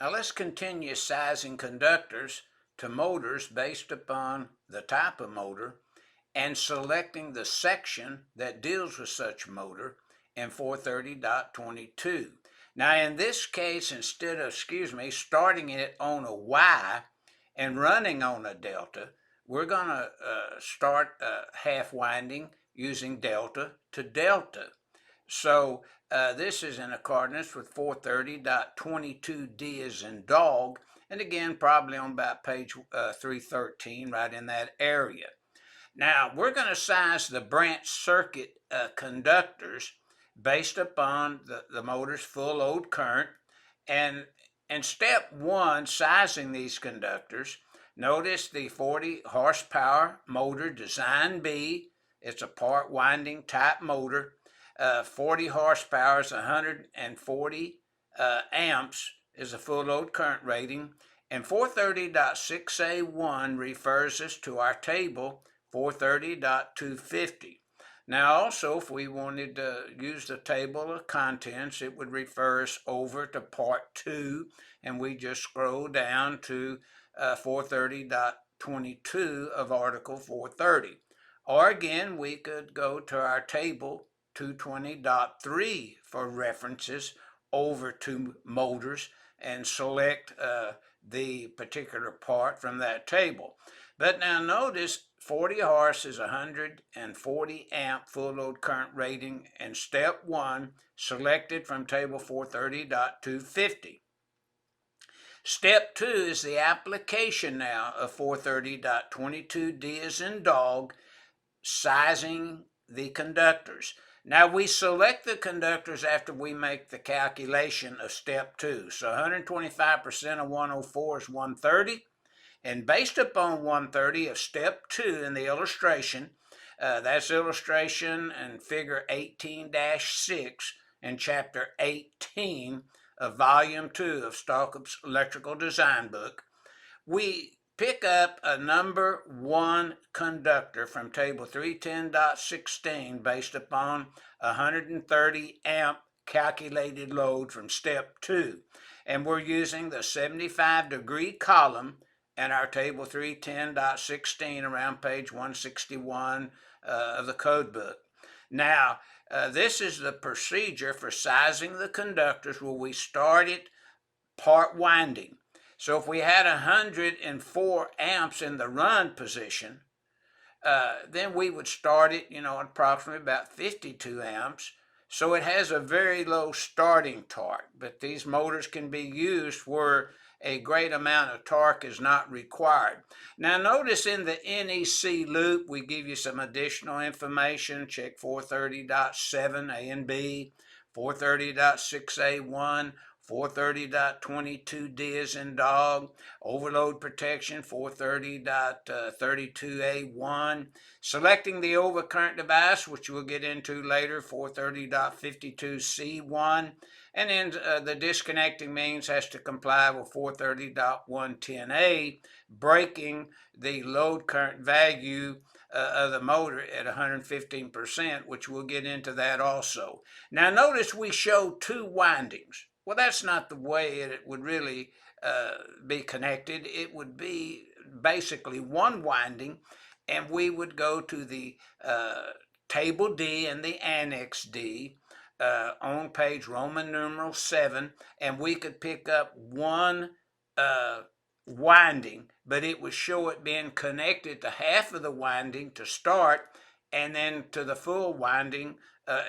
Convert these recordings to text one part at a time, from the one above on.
Now let's continue sizing conductors to motors based upon the type of motor and selecting the section that deals with such motor in 430.22. Now in this case, instead of, starting it on a Y and running on a delta, we're going to start half winding using delta to delta. So this is in accordance with 430.22D as in dog, and again probably on about page 313, right in that area. Now we're going to size the branch circuit conductors based upon the motor's full load current, and in step 1, sizing these conductors, notice the 40 horsepower motor design B. It's a part winding type motor. 40 horsepower is 140 amps is a full load current rating, and 430.6A1 refers us to our table 430.250. Now also, if we wanted to use the table of contents, it would refer us over to part 2, and we just scroll down to 430.22 of article 430. Or again, we could go to our table 220.3 for references over to motors and select the particular part from that table. But now notice 40 horse is 140 amp full load current rating in step 1, selected from table 430.250. Step 2 is the application now of 430.22D as in dog, sizing the conductors. Now we select the conductors after we make the calculation of step 2. So 125% of 104 is 130. And based upon 130 of step 2 in the illustration, that's illustration and figure 18-6 in chapter 18 of volume 2 of Stallcup's electrical design book, we pick up a number 1 conductor from table 310.16 based upon 130 amp calculated load from step 2. And we're using the 75-degree column in our table 310.16 around page 161 of the code book. Now, this is the procedure for sizing the conductors where we start it part winding. So if we had 104 amps in the run position, then we would start it, at approximately about 52 amps. So it has a very low starting torque, but these motors can be used where a great amount of torque is not required. Now notice in the NEC loop, we give you some additional information. Check 430.7 A and B, 430.6A1, 430.22D as in dog, overload protection 430.32A1, selecting the overcurrent device, which we'll get into later, 430.52C1, and then the disconnecting means has to comply with 430.110A, breaking the load current value of the motor at 115%, which we'll get into that also. Now notice we show 2 windings. Well, that's not the way it would really be connected. It would be basically 1 winding, and we would go to the table D and the annex D on page Roman numeral 7, and we could pick up 1 winding, but it would show it being connected to half of the winding to start, and then to the full winding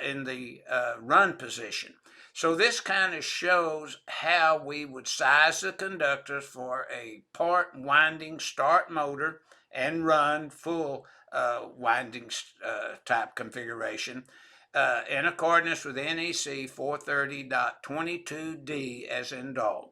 in the run position. So this kind of shows how we would size the conductors for a part winding start motor and run full winding type configuration in accordance with NEC 430.22D as in dog.